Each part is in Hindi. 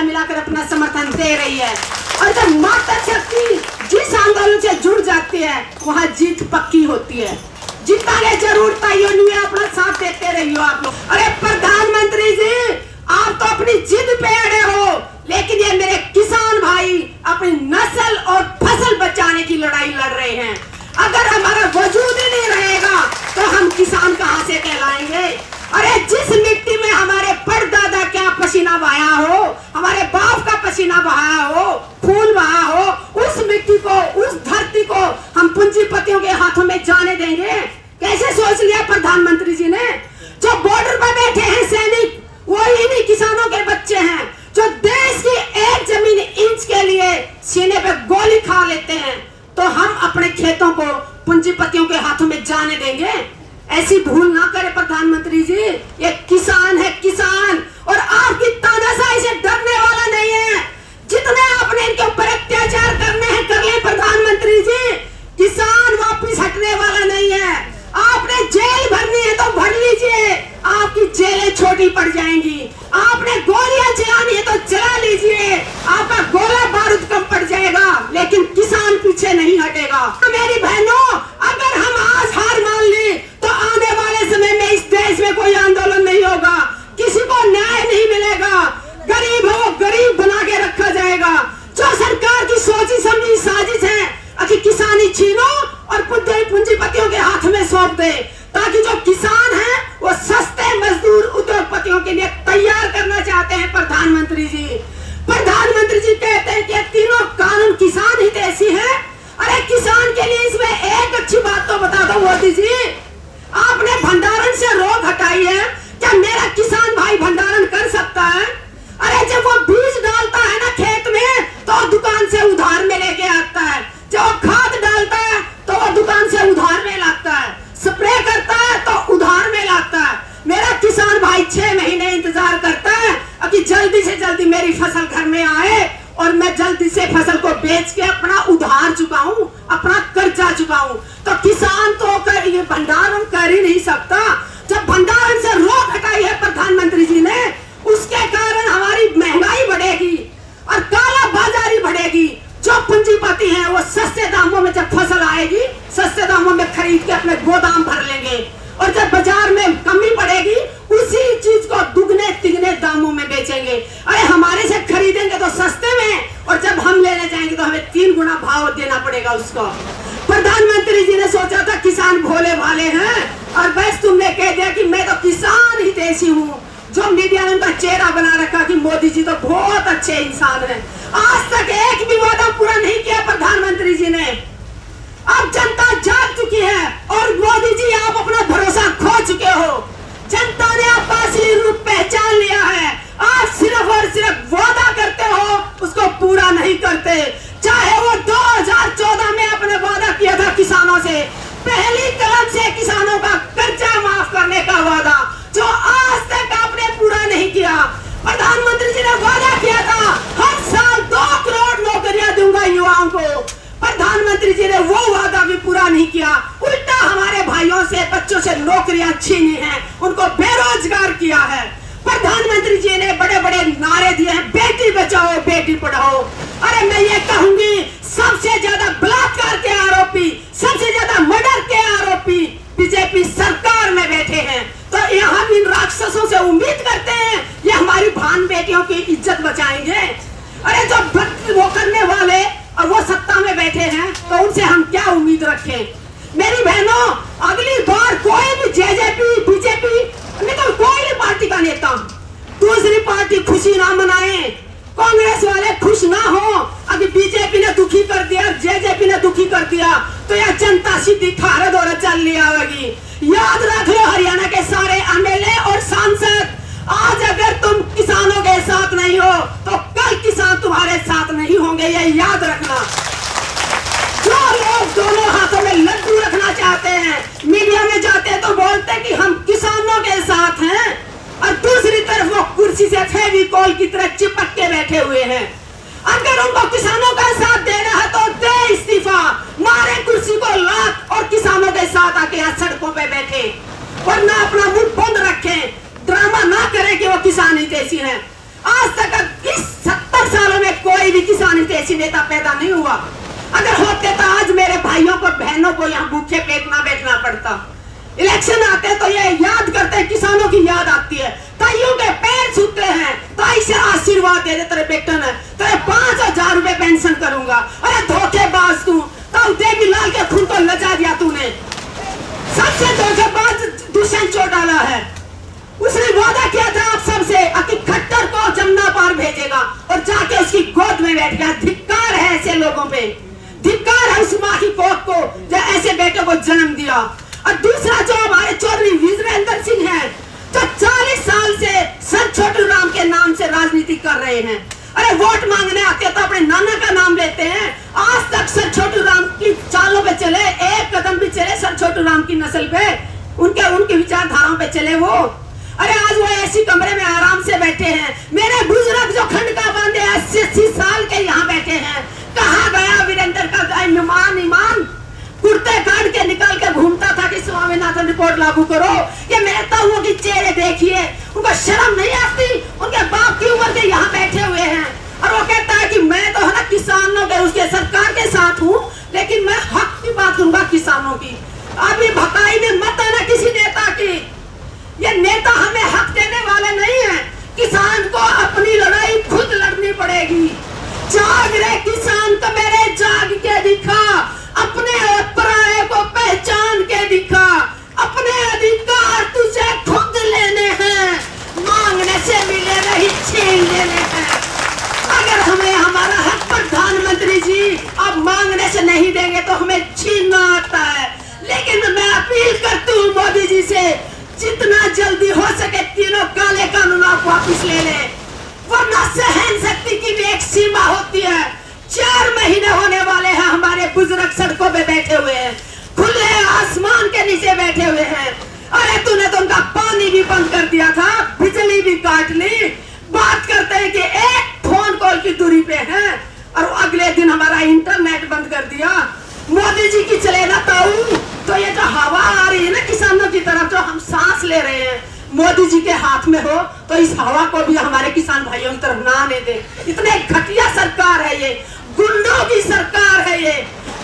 मिलाकर अपना समर्थन दे रही है। और जब माता शक्ति जिस आंदोलन से जुड़ जाती है वहाँ जीत पक्की होती है। जिताने जरूर तैयार नहीं है, अपना साथ देते रहिए आप लोग। अरे प्रधानमंत्री जी, आप तो अपनी जिद पे अड़े हो, लेकिन ये मेरे किसान भाई अपनी नस्ल और फसल बचाने की लड़ाई लड़ रहे हैं। अगर हमारा वजूद ही नहीं रहेगा तो हम किसान कहां से कहलाएंगे। अरे जिस मिट्टी में हमारे परदादा क्या पसीना बहाया हो, हमारे बाप का पसीना बहाया हो, खून बहा हो, उस मिट्टी को, उस धरती को हम पूंजीपतियों के हाथों में जाने देंगे? कैसे सोच लिया प्रधानमंत्री जी ने? जो बॉर्डर पर बैठे हैं सैनिक, वो इन्हीं किसानों के बच्चे हैं जो देश की एक जमीन इंच के लिए सीने पे गोली खा लेते हैं। तो हम अपने खेतों को पूंजीपतियों के हाथों में जाने देंगे? ऐसी भूल ना करें प्रधानमंत्री जी। ये किसान है, किसान, और आपकी तानाशाही से डरने वाला नहीं है। जितने आपने इनके ऊपर अत्याचार करने हैं कर ले प्रधानमंत्री जी, किसान वापिस हटने वाला नहीं है। आपने जेल भरनी है तो भर लीजिए, आपकी जेलें छोटी पड़ जाएंगी। आपने गोलियां चलानी है तो चला लीजिए, आपका गोला बारूद कम पड़ जाएगा, लेकिन किसान पीछे नहीं हटेगा। तो मेरी बहनों, अगर हम आज हार मान ली तो आने वाले समय में इस देश में कोई आंदोलन नहीं होगा, किसी को न्याय नहीं मिलेगा, गरीब हो गरीब बना के रखा जाएगा। जो सरकार की सोची समझी साजिश है कि किसानी छीनो और पूंजीपतियों के हाथ में सौंप दे, ताकि जो किसान हैं वो सस्ते मजदूर उद्योगपतियों के लिए तैयार करना चाहते हैं प्रधानमंत्री जी। प्रधानमंत्री जी कहते हैं कि तीनों कानून किसान हितैषी है। अरे किसान के लिए इसमें एक अच्छी बात तो बता दो मोदी जी, आपने भंडारण से रोक हटाई है। क्या मेरा किसान भाई भंडारण कर सकता है? अरे जब वो बीज डालता है ना खेत में तो दुकान से उधार में लेके आता है, जब खाद डालता है तो वो दुकान से उधार में लाता है, स्प्रे करता है तो उधार में लाता है। मेरा किसान भाई 6 महीने इंतजार करता है कि जल्दी से जल्दी मेरी फसल घर में आए और मैं जल्दी से फसल को बेच के अपना उधार चुकाऊं, अपना कर्जा चुकाऊं। तो किसान तो ये भंडारण कर ही नहीं सकता। जब भंडारण से रोक हटाई है प्रधानमंत्री जी ने, उसके कारण हमारी महंगाई बढ़ेगी और काला बाजारी बढ़ेगी। जो पूंजीपति हैं वो सस्ते दामों में जब फसल आएगी, सस्ते दामों में खरीद के अपने गोदाम भर लेंगे, और जब बाजार में कमी पड़ेगी उसी चीज को दुगने तिगने दामों में बेचेंगे। अरे हमारे से खरीदेंगे तो सस्ते में, और जब हम लेने जाएंगे तो हमें 3 गुना भाव देना पड़ेगा उसको। प्रधानमंत्री जी ने सोचा था किसान भोले भाले हैं, और बस तुमने कह दिया कि मैं तो किसान हितैषी हूँ। जो मीडिया ने उनका चेहरा बना रखा कि मोदी जी तो बहुत अच्छे इंसान हैं। आज तक एक भी वादा पूरा नहीं किया प्रधानमंत्री जी ने। अब जनता जाग चुकी है और मोदी जी आप अपना भरोसा खो चुके हो। जनता ने आपका असली रूप पहचान लिया है। आप सिर्फ और सिर्फ वादा करते हो, उसको पूरा नहीं करते। चाहे वो 2014 में आपने वादा किया था किसानों से, पहली कलम से किसानों का कर्जा माफ करने का वादा, जो आज तक आपने पूरा नहीं किया। प्रधानमंत्री जी ने वादा किया था हर साल 2 करोड़ नौकरियां दूंगा युवाओं को। प्रधानमंत्री जी ने वो वादा भी पूरा नहीं किया, उल्टा हमारे भाइयों से, बच्चों से नौकरियां छीनी हैं, उनको बेरोजगार किया है। प्रधानमंत्री जी ने बड़े बड़े नारे दिए हैं, बेटी बचाओ बेटी पढ़ाओ। अरे मैं ये कहूंगी, सबसे ज्यादा बलात्कार के आरोपी, सबसे ज्यादा मर्डर के आरोपी बीजेपी सरकार में बैठे हैं। तो यहाँ भी इन राक्षसों से उम्मीद करते हैं ये हमारी बहन बेटियों की इज्जत बचाएंगे। अरे जो वो करने वाले और वो सत्ता में बैठे हैं तो उनसे हम क्या उम्मीद रखें? मेरी बहनों, अगली बार कोई भी जेजेपी, बीजेपी, नहीं तो कोई भी पार्टी का नेता दूसरी पार्टी खुशी ना मनाए, कांग्रेस वाले खुश ना हो, अगर बीजेपी ने दुखी कर दिया, जेजेपी ने दुखी कर दिया, तो यह जनता सीधी खारद और चल लिया होगी। याद रख लो हरियाणा के सारे एमएलए और सांसद, आज अगर तुम किसानों के साथ नहीं हो तो कल किसान तुम्हारे साथ नहीं होंगे, ये याद रखना। जो लोग दोनों हाथों में लड्डू रखना चाहते हैं, मीडिया में जाते हैं तो बोलते हैं कि हम किसानों के साथ हैं, और दूसरी तरफ वो कुर्सी से फेविकोल की तरह चिपक के बैठे हुए हैं। अगर उनको किसानों का साथ देना है तो दे इस्तीफा, मारे कुर्सी को लात और किसानों के साथ आके यहाँ सड़कों पे बैठे, वरना अपना मुंह बंद रखें, ड्रामा ना करें कि वो किसान हितैषी हैं। आज तक इस देशी नेता पैदा नहीं हुआ। अगर होते तो आज मेरे भाइयों को बहनों को यहाँ भूखे पेट ना बैठना पड़ता। इलेक्शन आते तो ये याद करते, किसानों की याद आती है, ताइयों के पैर छूते हैं, ताई से आशीर्वाद दे दे तेरे बेटे ने, तेरे 5000 रुपए पेंशन करूंगा। अरे धोखेबाज तू, तो देवी लाल के खून को लजा दिया तूने। सबसे धोखेबाज दुष्यंत चौटाला है। उसने वादा किया था आप सबसे कि खट्टर को जमुना पार भेजेगा और जाके उसकी गोद में बैठ गया। धिक्कार है ऐसे लोगों पे, धिक्कार है उस माँ की कोख को जो ऐसे बेटे को जन्म दिया। और दूसरा जो हमारे चौधरी वीरेंद्र सिंह है, जो 40 साल से सर छोटू राम के नाम से राजनीति कर रहे हैं। अरे वोट मांगने आते हैं तो अपने नाना का नाम लेते हैं। आज तक सर छोटू राम की चालों पे चले, एक कदम भी चले सर छोटू राम की नस्ल पे, उनके विचारधाराओं पे चले वो। अरे आज वो ऐसी कमरे में आराम से बैठे हैं। मेरे बुजुर्ग जो खंड का बांधे 80 साल के यहाँ बैठे हैं। कहाँ गया वीरेंद्र का ईमान? कुर्ते काट के निकल के घूमता था कि स्वामीनाथन रिपोर्ट लागू करो। ये मेरे ताऊओं की चेहरे देखिए, उनको शर्म नहीं आती? उनके बाप की उम्र के यहाँ बैठे हुए हैं और वो कहता है कि मैं तो है ना किसानों के उसके सरकार के साथ हूँ, लेकिन मैं हक की बात करूंगा किसानों की। अभी भकाई में मत आना किसी नेता की। ये नेता हमें हक देने वाले नहीं है। किसान को अपनी लड़ाई खुद लड़नी पड़ेगी। जाग रे किसान तो मेरे जाग के दिखा, अपने और पराये को पहचान के दिखा। अपने अधिकार तुझे खुद लेने हैं, मांगने से मिले नहीं छीन लेने हैं। अगर हमें हमारा हक प्रधानमंत्री जी अब मांगने से नहीं देंगे तो हमें छीनना आता है। लेकिन मैं अपील करती हूँ मोदी जी से, जितना जल्दी हो सके तीनों काले कानून आप वापस ले लें, वरना सहन शक्ति की भी एक सीमा होती है। 4 महीने होने वाले हैं हमारे बुजुर्ग सड़कों पे बैठे हुए हैं, खुले आसमान के नीचे बैठे हुए हैं। अरे तूने तो उनका पानी भी बंद कर दिया था, बिजली भी काट ली। बात करते हैं कि एक फोन कॉल की दूरी पे है और अगले दिन हमारा इंटरनेट बंद कर दिया। मोदी जी की चले ना ताऊ, तो ये जो हवा आ रही है ना किसानों की तरफ, जो हम सांस ले रहे हैं, मोदी जी के हाथ में हो तो इस हवा को भी हमारे किसान भाइयों की तरफ ना आने दे। इतने घटिया सरकार है ये, गुंडों की सरकार है ये।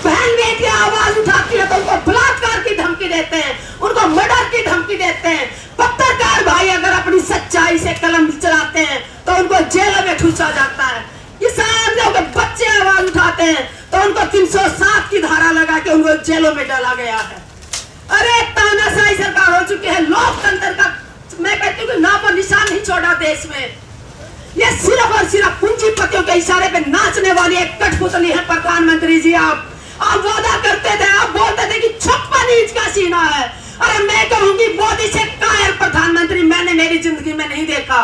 बहन बेटियां आवाज उठाती है तो उनको बलात्कार की धमकी देते हैं, उनको मर्डर की धमकी देते हैं। पत्रकार भाई अगर अपनी सच्चाई से कलम चलाते हैं तो उनको जेल में ठूसा जाता है। किसान लोग बच्चे आवाज उठाते हैं तो उनको 307 की धारा लगा के उनको जेलों में डाला गया है। अरे तानाशाही सरकार हो चुकी है। लोकतंत्र का मैं कहती हूँ नामो निशान नहीं छोड़ा देश में। ये सिर्फ और सिर्फ पूंजीपतियों के इशारे पे नाचने वाली एक कठपुतली है प्रधानमंत्री जी। आप वादा करते थे, आप बोलते थे कि 56 इंच का सीना है। अरे मैं कहूंगी मोदी से कायर प्रधानमंत्री मैंने मेरी जिंदगी में नहीं देखा,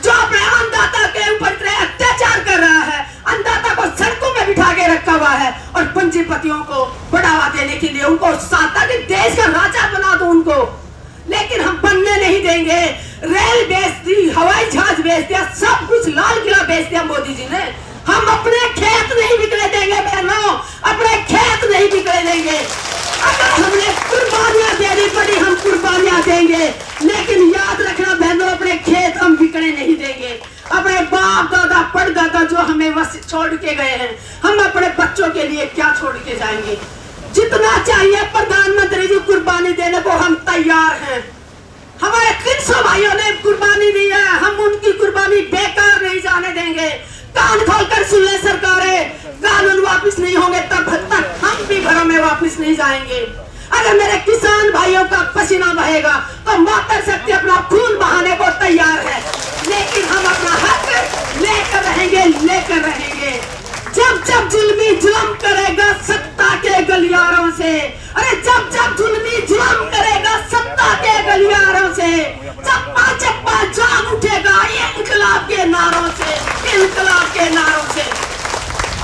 जो अपने अन्नदाता के ऊपर अत्याचार कर रहा है। अन्नदाता को सड़कों में बिठा के रखा हुआ है और पूंजीपतियों को बढ़ावा देने के लिए उनको साता के देश का राजा बना दो उनको। लेकिन हम बनने नहीं देंगे। रेल बेच दी, हवाई जहाज बेच दिया, सब कुछ, लाल किला बेच दिया मोदी जी ने। हम अपने खेत नहीं बिकने देंगे बहनों, अपने खेत नहीं बिकने देंगे। अगर हमने कुर्बानियां देनी पड़ी हम कुर्बानियां देंगे, लेकिन याद रखना बहनों अपने खेत हम बिकने नहीं देंगे। अपने बाप दादा परदादा जो हमें बस छोड़ के गए हैं, हम अपने बच्चों के लिए क्या छोड़ के जाएंगे। जितना चाहिए प्रधानमंत्री जी कुर्बानी देने को हम तैयार हैं। हमारे 300 भाइयों ने कुर्बानी दी है, हम उनकी कुर्बानी बेकार नहीं जाने देंगे। कान खोलकर सुन ले सरकारें, कानून वापस नहीं होंगे तब तक हम भी घरों में वापस नहीं जाएंगे। अगर मेरे किसान भाइयों का पसीना बहेगा तो माता शक्ति अपना खून बहाने को तैयार है, लेकिन हम अपना हक लेकर रहेंगे। जब जब जुल्मी जुल्म करेगा सत्ता के गलियारों से, अरे जब जब जुल्मी जुल्म करेगा सत्ता के गलियारों से, चप्पा चप्पा जाग उठेगा इंकलाब के नारों से, इंकलाब के नारों से।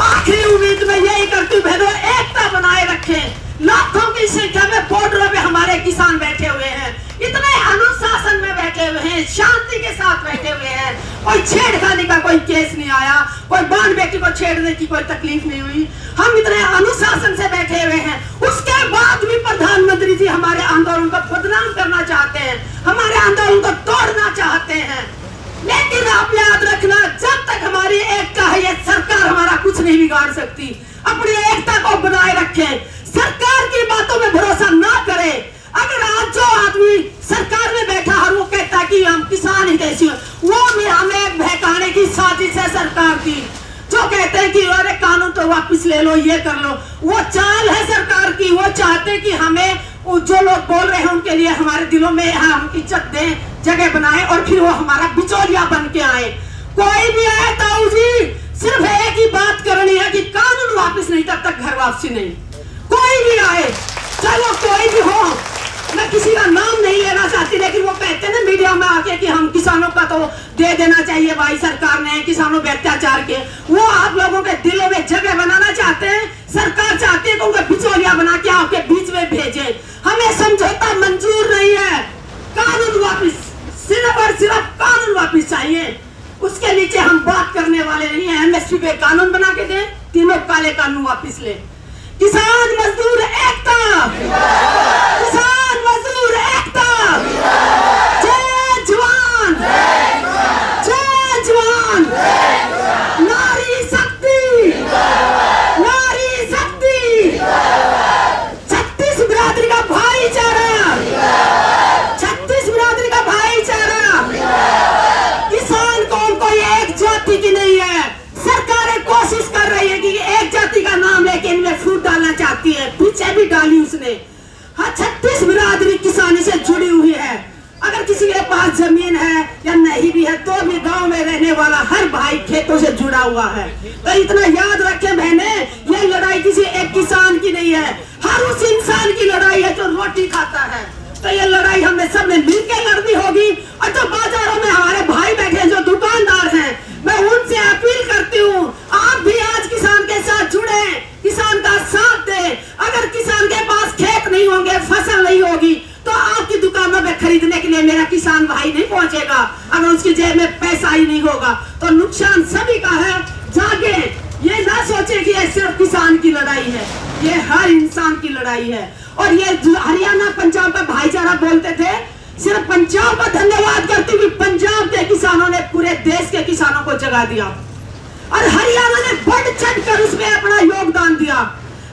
आखिरी उम्मीद में यही करती हूँ बहनों, एकता बनाए रखें। लाखों की संख्या में बॉर्डरों पे हमारे किसान बैठे हुए हैं, इतने अनुशासन में बैठे हुए हैं, शांति के साथ बैठे हुए हैं। कोई छेड़खानी का कोई केस नहीं आया, कोई बाल बेटी को छेड़ने की कोई तकलीफ नहीं हुई। हम इतने अनुशासन से बैठे हुए हैं, उसके बाद भी प्रधानमंत्री जी हमारे आंदोलन को बदनाम करना चाहते हैं, हमारे आंदोलन को तोड़ना चाहते हैं। लेकिन आप याद रखना, जब तक हमारी एकता है ये सरकार हमारा कुछ नहीं बिगाड़ सकती। अपनी एकता को बनाए रखें, सरकार की बातों में भरोसा ना करें। अगर आज जो आदमी सरकार में बैठा और वो कहता है कि हम किसान ही कैसी हो, वो हमें बहकाने की साजिश है सरकार की। जो कहते हैं कि अरे कानून तो वापस ले लो, ये कर लो, वो चाल है सरकार की। वो चाहते कि हमें जो लोग बोल रहे हैं उनके लिए हमारे दिलों में हम इज्जत दें, जगह बनाए और फिर वो हमारा बिचौलिया बन के आए। कोई भी आए ताऊ जी, सिर्फ एक ही बात करनी है कि कानून वापस नहीं, तब तक घर वापसी नहीं। कोई भी आए, चलो कोई भी हो, मैं किसी का नाम नहीं लेना चाहती, लेकिन वो कहते हैं ना मीडिया में आके कि हम किसानों का तो दे देना चाहिए भाई, सरकार ने किसानों पे अत्याचार के। वो आप लोगों के दिलों में जगह बनाना चाहते हैं। सरकार चाहती है कि उनका बिचौलिया बना के आपके बीच में भेजे। हमें समझौता मंजूर नहीं है, कानून वापिस, सिर्फ और सिर्फ कानून वापिस चाहिए। उसके नीचे हम बात करने वाले नहीं है। एमएसपी पे कानून बना के दें, तीनों काले कानून वापिस ले। किसान मजदूर एकता, किसान मजदूर एकता, जय जवान, जय जवान, नारी शक्ति, नारी शक्ति, छत्तीस बिरादरी का भाईचारा, छत्तीस बिरादरी का भाईचारा। किसान कौन कोई एक जाति की नहीं है। सरकारें कोशिश कर रही है कि एक जाति का नाम लेके इनमें फूट डालना चाहती है, पीछे भी डाली उसने। हाँ, 36 बिरादरी किसानी से जुड़ी हुई है। अगर किसी के पास जमीन है या नहीं भी है तो भी गांव में रहने वाला हर भाई खेतों से जुड़ा हुआ है। तो इतना याद रखें बहने, ये लड़ाई किसी एक किसान की नहीं है, हर उस इंसान की लड़ाई है जो रोटी खाता है। तो ये लड़ाई हमने सबने मिलकर लड़नी होगी। और जो बाजारों में हमारे भाई बैठे हैं, जो दुकानदार हैं, मैं उनसे अपील करती हूँ, आप भी आज किसान के साथ जुड़े, किसान का साथ दें। अगर किसान के पास खेत नहीं होंगे, फसल नहीं होगी, तो आपकी दुकानों में खरीदने के लिए मेरा किसान भाई नहीं पहुंचेगा। अगर उसकी जेब में पैसा ही नहीं होगा तो नुकसान सभी का है। जागे, ये ना सोचे कि ये सिर्फ किसान की लड़ाई है, ये हर इंसान की लड़ाई है। और ये हरियाणा पंजाब का भाईचारा बोलते थे, सिर्फ पंजाब का धन्यवाद करती हुई पंजाब के किसानों ने पूरे देश के किसानों को जगा दिया और हरियाणा ने बढ़ चढ़ कर उसमें अपना योगदान दिया।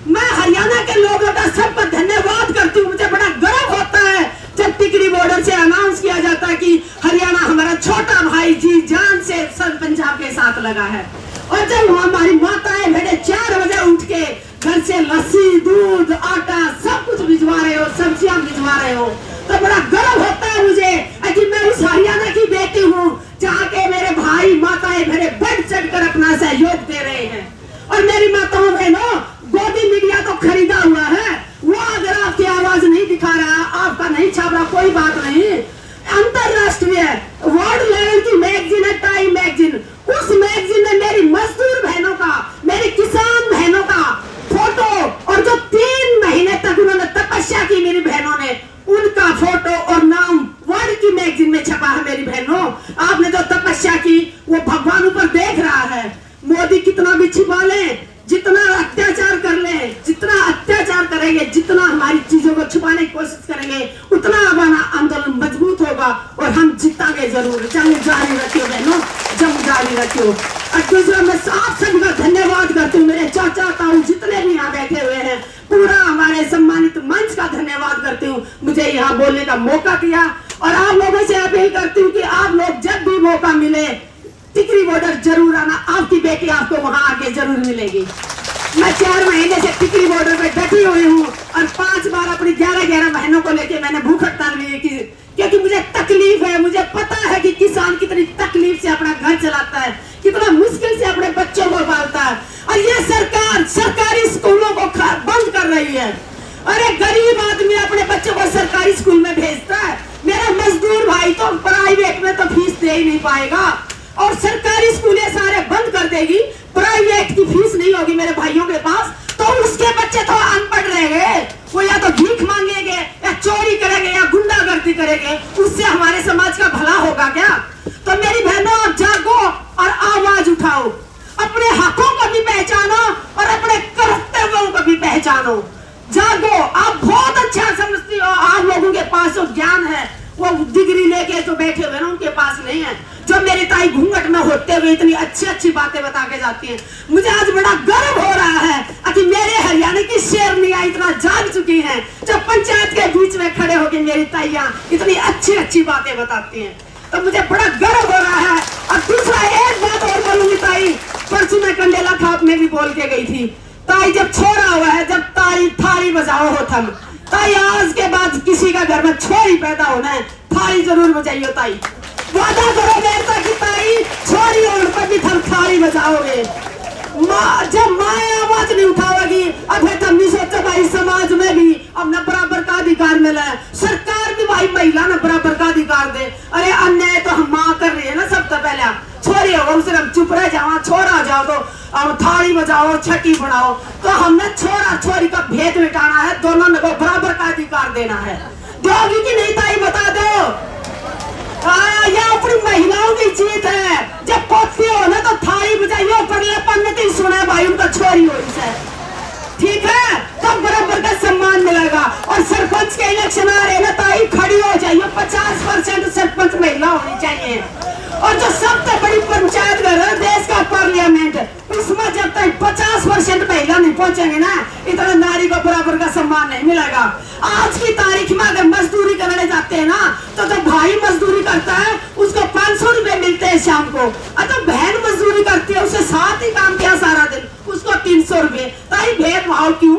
मैं हरियाणा के लोगों का सबका धन्यवाद करती हूँ। मुझे बड़ा गर्व होता है जब टिकरी बॉर्डर से अनाउंस किया जाता है कि हरियाणा हमारा छोटा भाई जी जान से सब पंजाब के साथ लगा है। और जब हमारी माताएं बहने 4 बजे उठ के घर से लस्सी, दूध, आटा सब कुछ भिजवा रहे हो, सब्जियां भिजवा रहे हो, तो बड़ा गर्व होता है मुझे कि मैं उस हरियाणा की बेटी हूँ जहाँ के मेरे भाई माताएं बहने बढ़ चढ़ कर अपना सहयोग दे रहे हैं। और मेरी माताओं बहनों, गोदी मीडिया तो खरीदा हुआ है, वो अगर आपकी आवाज नहीं दिखा रहा, आपका नहीं छाप रहा, कोई बात नहीं। अंतरराष्ट्रीय वर्ल्ड लेवल की मैगजीन है टाइम मैगजीन, उस मैगजीन ने मेरी मजदूर बहनों का, मेरी किसान बहनों का फोटो, और जो 3 महीने तक उन्होंने तपस्या की मेरी बहनों ने, उनका फोटो और नाम वर्ल्ड की मैगजीन में छपा है। मेरी बहनों, आपने जो तपस्या की वो भगवान ऊपर देख रहा है। मोदी कितना भी छिपा ले, जितना अत्याचार कर ले, जितना अत्याचार करेंगे, जितना हमारी चीजों को छुपाने की कोशिश करेंगे, उतना हमारा आंदोलन मजबूत होगा और हम जीतेंगे जरूर। जंग जारी रखियो बहनों, जंग जारी रखियो। और दूसरा, मैं आप सभी का धन्यवाद करती हूँ, मेरे चाचा ताऊ जितने भी यहाँ बैठे हुए हैं, पूरा हमारे सम्मानित मंच का धन्यवाद करती हूँ, मुझे यहाँ बोलने का मौका दिया। और आप लोगों से अपील करती हूँ कि आप लोग जब भी मौका मिले टिकरी बॉर्डर जरूर आना, आपकी बेटी आपको वहां आके जरूर मिलेगी। मैं 4 महीने से टिकरी बॉर्डर पे डटी हुई हूँ और 5 बार अपनी 11 बहनों को लेके मैंने भूख हड़ताल भी की, क्योंकि मुझे तकलीफ है। मुझे पता है कि किसान कितनी तकलीफ से अपना घर चलाता है, कितना मुश्किल से अपने बच्चों को पालता है। और ये सरकार सरकारी स्कूलों को बंद कर रही है। अरे गरीब आदमी अपने बच्चों को सरकारी स्कूल में भेजता है, मेरा मजदूर भाई तो प्राइवेट में तो फीस दे ही नहीं पाएगा। और सरकारी स्कूलें सारे बंद कर देगी, प्राइवेट की फीस नहीं होगी मेरे भाइयों के पास, तो उसके बच्चे तो अनपढ़ रहेंगे, वो या तो भीख मांगेंगे या चोरी करेंगे या गुंडागर्दी करेंगे। उससे हमारे समाज का भला होगा क्या? तो मेरी बहनों, आप जागो और आवाज उठाओ, अपने हकों को भी पहचानो और अपने कर्तव्यों को भी पहचानो। जागो, आप बहुत अच्छा समझती हो, आप लोगों के पास जो ज्ञान है वो डिग्री लेके जो बैठे हुए ना उनके पास नहीं है। जो मेरी ताई घूंघट में होते हुए इतनी अच्छी अच्छी बातें बता के जाती है। मुझे आज बड़ा गर्व हो रहा है कि मेरे हरियाणा की शेरनियां इतना जाग चुकी हैं, जो पंचायत के बीच में खड़े होकर मेरी ताइयां इतनी अच्छी अच्छी बातें बताती हैं। तो मुझे बड़ा गर्व हो रहा है। और दूसरा एक बात और बोलूंगी ताई, परसों में कंडेला खाप में भी बोल के गई थी, ताई जब छोरा हुआ है, जब ताई थाली बजाओ हो थम, ताई आज के बाद किसी का घर में छोरी पैदा होना है, थाली जरूर बजाइयो ताई। वादा करो मेरे तक कि ताई छोरी होने पर भी थम थाली बजाओगे। जब माँ आवाज नहीं उठाओगी, अब तुम नहीं सोचो भाई समाज में भी अब न बराबर का अधिकार मिला है, सरकार भी भाई महिला न बराबर का अधिकार दे। अरे अन्याय तो हम माँ कर रही है ना। सबसे पहले छोरी होगा उसे हम चुप रह जाओ, छोरा जाओ तो अब थाली बजाओ, छठी बनाओ। तो हमने छोरा छोरी का भेद मिटाना है, दोनों को बराबर का अधिकार देना है। दोगी कि नहीं ताई बता दो। यह अपनी महिलाओं की जीत है। जब पोती हो ना तो थाली बजाइयो, पगले पंडित ही सुने भाई उनका छोरी हो इसे, ठीक है, तब बराबर का सम्मान मिलेगा। और सरपंच के इलेक्शन आ रहे ना ताई, खड़ी हो जाइए, 50% सरपंच महिला होनी चाहिए। और जो सबसे बड़ी पंचायत घर है देश का पार्लियामेंट, इसमें जब तक 50% महिला नहीं पहुंचेंगे ना, इतना नारी को बराबर का सम्मान नहीं मिलेगा। आज की तारीख में अगर मजदूरी करने जाते हैं ना, तो जो भाई मजदूरी करता है उसको 500 रुपए मिलते हैं शाम को, और जो बहन मजदूरी करती है उसे साथ ही काम किया सारा दिन, उसको 300 रुपए। ताई भेदभाव क्यों?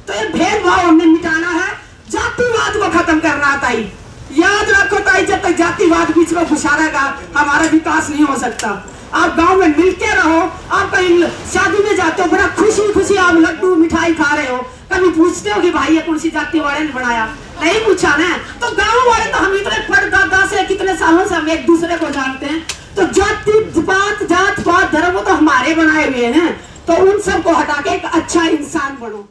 तो ये भेदभाव हमने मिटाना है, जातिवाद को खत्म करना है ताई। याद रखो ताई, जब तक जातिवाद बीच में घुसा रहेगा हमारा विकास नहीं हो सकता। आप गांव में मिलके रहो, आप कहीं शादी में जाते हो बड़ा खुशी खुशी आप लड्डू मिठाई खा रहे हो, कभी पूछते हो कि भाई ये कौन सी जाति वाले ने बनाया? नहीं पूछा ना। तो गांव वाले तो हम इतने परदादा से कितने सालों से हम एक दूसरे को जानते हैं। तो जात पात धर्म तो हमारे बनाए हुए हैं, तो उन सबको हटा के एक अच्छा इंसान बनो।